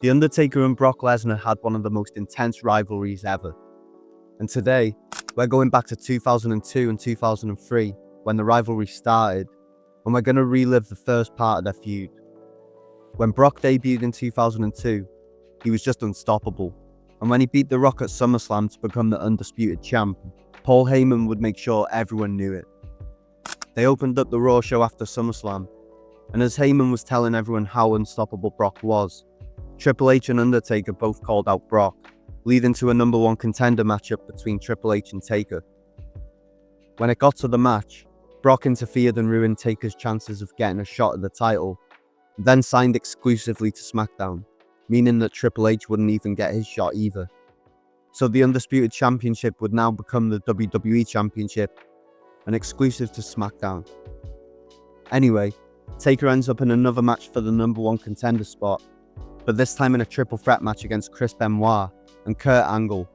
The Undertaker and Brock Lesnar had one of the most intense rivalries ever. And today, we're going back to 2002 and 2003 when the rivalry started, and we're going to relive the first part of their feud. When Brock debuted in 2002, he was just unstoppable, and when he beat The Rock at SummerSlam to become the undisputed champ, Paul Heyman would make sure everyone knew it. They opened up the Raw show after SummerSlam, and as Heyman was telling everyone how unstoppable Brock was, Triple H and Undertaker both called out Brock, leading to a #1 contender matchup between Triple H and Taker. When it got to the match, Brock interfered and ruined Taker's chances of getting a shot at the title, then signed exclusively to SmackDown, meaning that Triple H wouldn't even get his shot either. So the Undisputed Championship would now become the WWE Championship, and exclusive to SmackDown. Anyway, Taker ends up in another match for the #1 contender spot, but this time in a triple threat match against Chris Benoit and Kurt Angle,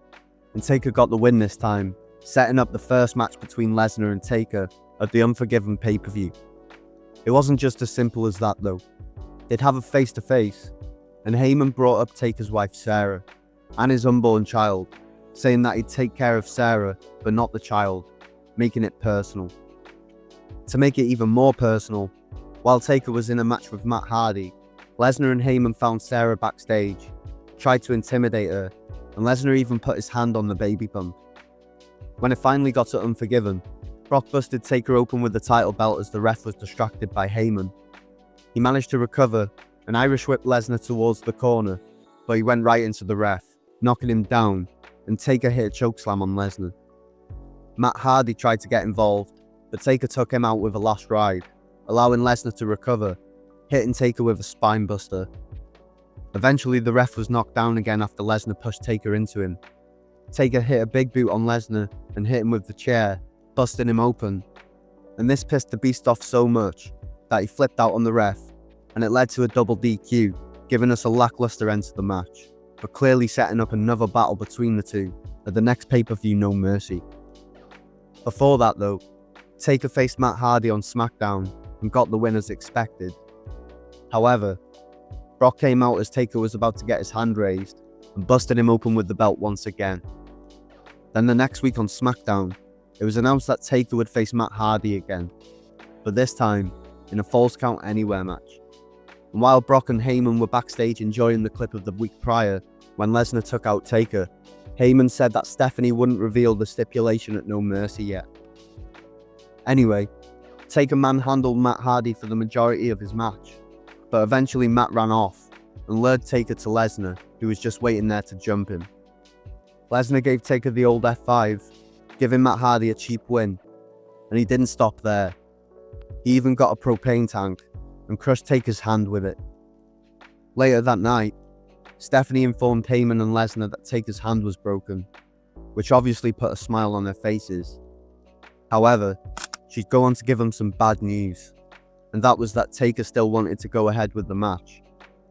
and Taker got the win this time, setting up the first match between Lesnar and Taker at the Unforgiven pay-per-view. It wasn't just as simple as that though. They'd have a face-to-face, and Heyman brought up Taker's wife Sarah, and his unborn child, saying that he'd take care of Sarah, but not the child, making it personal. To make it even more personal, while Taker was in a match with Matt Hardy, Lesnar and Heyman found Sarah backstage, tried to intimidate her, and Lesnar even put his hand on the baby bump. When it finally got to Unforgiven, Brock busted Taker open with the title belt as the ref was distracted by Heyman. He managed to recover and Irish whipped Lesnar towards the corner, but he went right into the ref, knocking him down, and Taker hit a chokeslam on Lesnar. Matt Hardy tried to get involved, but Taker took him out with a last ride, allowing Lesnar to recover, hitting Taker with a spine buster. Eventually the ref was knocked down again after Lesnar pushed Taker into him. Taker hit a big boot on Lesnar and hit him with the chair, busting him open, and this pissed the beast off so much that he flipped out on the ref, and it led to a double DQ, giving us a lackluster end to the match, but clearly setting up another battle between the two at the next pay-per-view No Mercy. Before that though, Taker faced Matt Hardy on SmackDown and got the win as expected. However, Brock came out as Taker was about to get his hand raised and busted him open with the belt once again. Then the next week on SmackDown, it was announced that Taker would face Matt Hardy again, but this time in a Falls Count Anywhere match. And while Brock and Heyman were backstage enjoying the clip of the week prior when Lesnar took out Taker, Heyman said that Stephanie wouldn't reveal the stipulation at No Mercy yet. Anyway, Taker manhandled Matt Hardy for the majority of his match, but eventually Matt ran off and lured Taker to Lesnar, who was just waiting there to jump him. Lesnar gave Taker the old F5, giving Matt Hardy a cheap win, and he didn't stop there. He even got a propane tank and crushed Taker's hand with it. Later that night, Stephanie informed Heyman and Lesnar that Taker's hand was broken, which obviously put a smile on their faces. However, she'd go on to give them some bad news, and that was that Taker still wanted to go ahead with the match,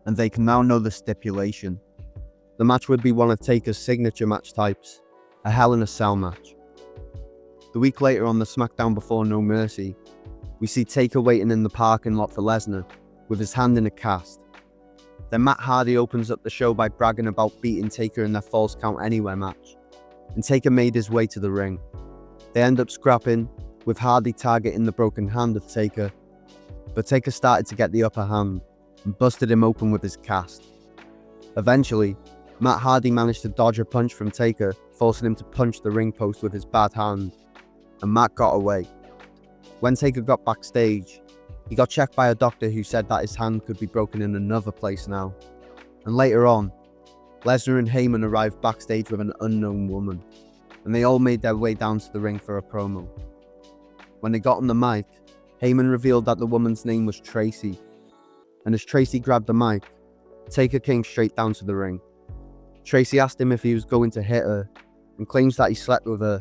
and they can now know the stipulation. The match would be one of Taker's signature match types, a Hell in a Cell match. The week later on the SmackDown before No Mercy, we see Taker waiting in the parking lot for Lesnar, with his hand in a cast. Then Matt Hardy opens up the show by bragging about beating Taker in their Falls Count Anywhere match, and Taker made his way to the ring. They end up scrapping, with Hardy targeting the broken hand of Taker, but Taker started to get the upper hand and busted him open with his cast. Eventually, Matt Hardy managed to dodge a punch from Taker, forcing him to punch the ring post with his bad hand, and Matt got away. When Taker got backstage, he got checked by a doctor who said that his hand could be broken in another place now. And later on, Lesnar and Heyman arrived backstage with an unknown woman, and they all made their way down to the ring for a promo. When they got on the mic, Heyman revealed that the woman's name was Tracy, and as Tracy grabbed the mic, Taker came straight down to the ring. Tracy asked him if he was going to hit her, and claims that he slept with her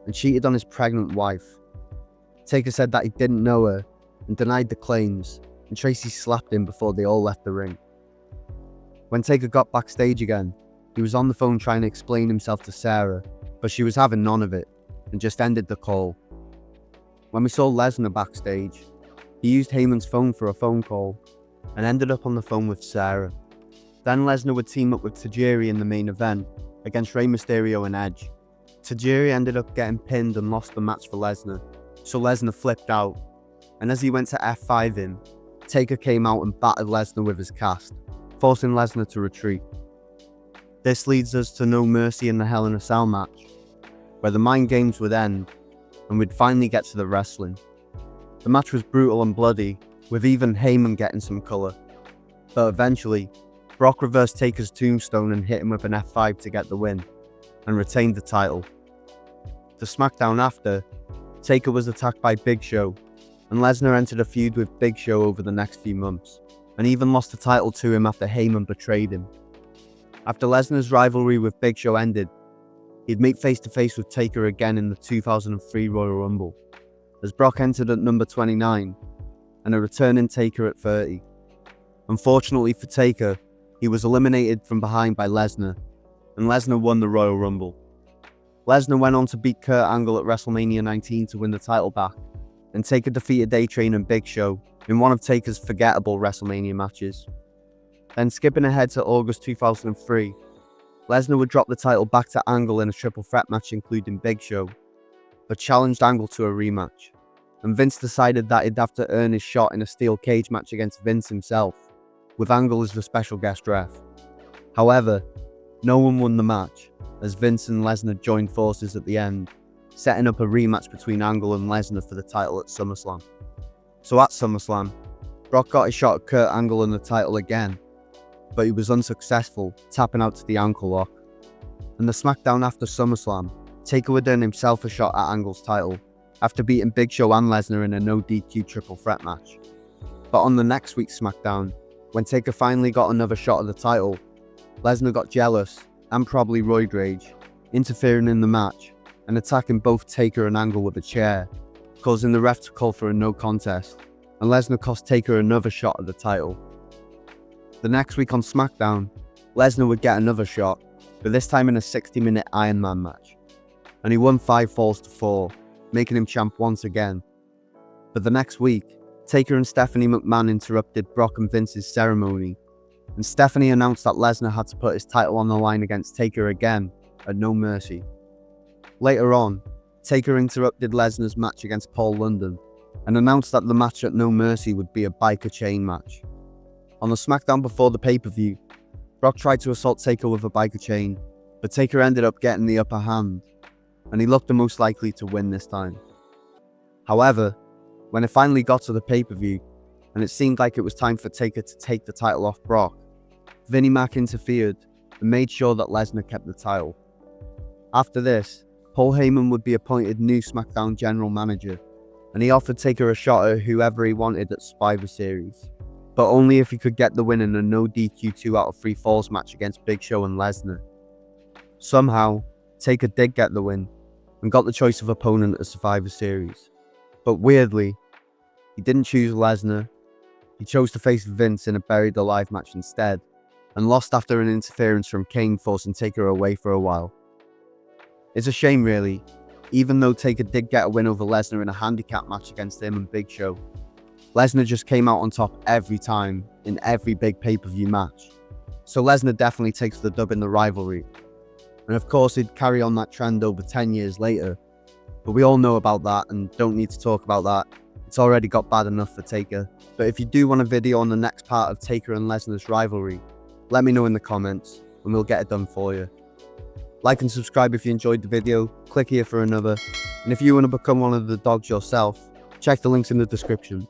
and cheated on his pregnant wife. Taker said that he didn't know her and denied the claims, and Tracy slapped him before they all left the ring. When Taker got backstage again, he was on the phone trying to explain himself to Sarah, but she was having none of it and just ended the call. When we saw Lesnar backstage, he used Heyman's phone for a phone call and ended up on the phone with Sarah. Then Lesnar would team up with Tajiri in the main event against Rey Mysterio and Edge. Tajiri ended up getting pinned and lost the match for Lesnar, so Lesnar flipped out, and as he went to F5 him, Taker came out and battered Lesnar with his cast, forcing Lesnar to retreat. This leads us to No Mercy in the Hell in a Cell match, where the mind games would end, and we'd finally get to the wrestling. The match was brutal and bloody, with even Heyman getting some colour, but eventually, Brock reversed Taker's tombstone and hit him with an F5 to get the win, and retained the title. The SmackDown after, Taker was attacked by Big Show, and Lesnar entered a feud with Big Show over the next few months, and even lost the title to him after Heyman betrayed him. After Lesnar's rivalry with Big Show ended, he'd meet face to face with Taker again in the 2003 Royal Rumble, as Brock entered at number 29, and a returning Taker at 30. Unfortunately for Taker, he was eliminated from behind by Lesnar, and Lesnar won the Royal Rumble. Lesnar went on to beat Kurt Angle at WrestleMania 19 to win the title back, and Taker defeated A-Train and Big Show in one of Taker's forgettable WrestleMania matches. Then skipping ahead to August 2003, Lesnar would drop the title back to Angle in a triple threat match including Big Show, but challenged Angle to a rematch, and Vince decided that he'd have to earn his shot in a steel cage match against Vince himself, with Angle as the special guest ref. However, no one won the match, as Vince and Lesnar joined forces at the end, setting up a rematch between Angle and Lesnar for the title at SummerSlam. So at SummerSlam, Brock got a shot at Kurt Angle in the title again, but he was unsuccessful, tapping out to the ankle lock. And the SmackDown after SummerSlam, Taker would earn himself a shot at Angle's title, after beating Big Show and Lesnar in a no DQ triple threat match. But on the next week's SmackDown, when Taker finally got another shot at the title, Lesnar got jealous, and probably roid rage, interfering in the match, and attacking both Taker and Angle with a chair, causing the ref to call for a no contest, and Lesnar cost Taker another shot at the title. The next week on SmackDown, Lesnar would get another shot, but this time in a 60-minute Iron Man match, and he won 5 falls to 4, making him champ once again. But the next week, Taker and Stephanie McMahon interrupted Brock and Vince's ceremony, and Stephanie announced that Lesnar had to put his title on the line against Taker again at No Mercy. Later on, Taker interrupted Lesnar's match against Paul London, and announced that the match at No Mercy would be a biker chain match. On the SmackDown before the pay-per-view, Brock tried to assault Taker with a biker chain, but Taker ended up getting the upper hand, and he looked the most likely to win this time. However, when it finally got to the pay-per-view, and it seemed like it was time for Taker to take the title off Brock, Vinnie Mac interfered and made sure that Lesnar kept the title. After this, Paul Heyman would be appointed new SmackDown General Manager, and he offered Taker a shot at whoever he wanted at Survivor Series, but only if he could get the win in a no DQ 2 out of 3 falls match against Big Show and Lesnar. Somehow, Taker did get the win, and got the choice of opponent at Survivor Series. But weirdly, he didn't choose Lesnar. He chose to face Vince in a Buried Alive match instead, and lost after an interference from Kane forcing Taker away for a while. It's a shame really, even though Taker did get a win over Lesnar in a handicap match against him and Big Show. Lesnar just came out on top every time, in every big pay-per-view match. So Lesnar definitely takes the dub in the rivalry. And of course he'd carry on that trend over 10 years later, but we all know about that and don't need to talk about that. It's already got bad enough for Taker. But if you do want a video on the next part of Taker and Lesnar's rivalry, let me know in the comments and we'll get it done for you. Like and subscribe if you enjoyed the video, click here for another, and if you want to become one of the dogs yourself, check the links in the description.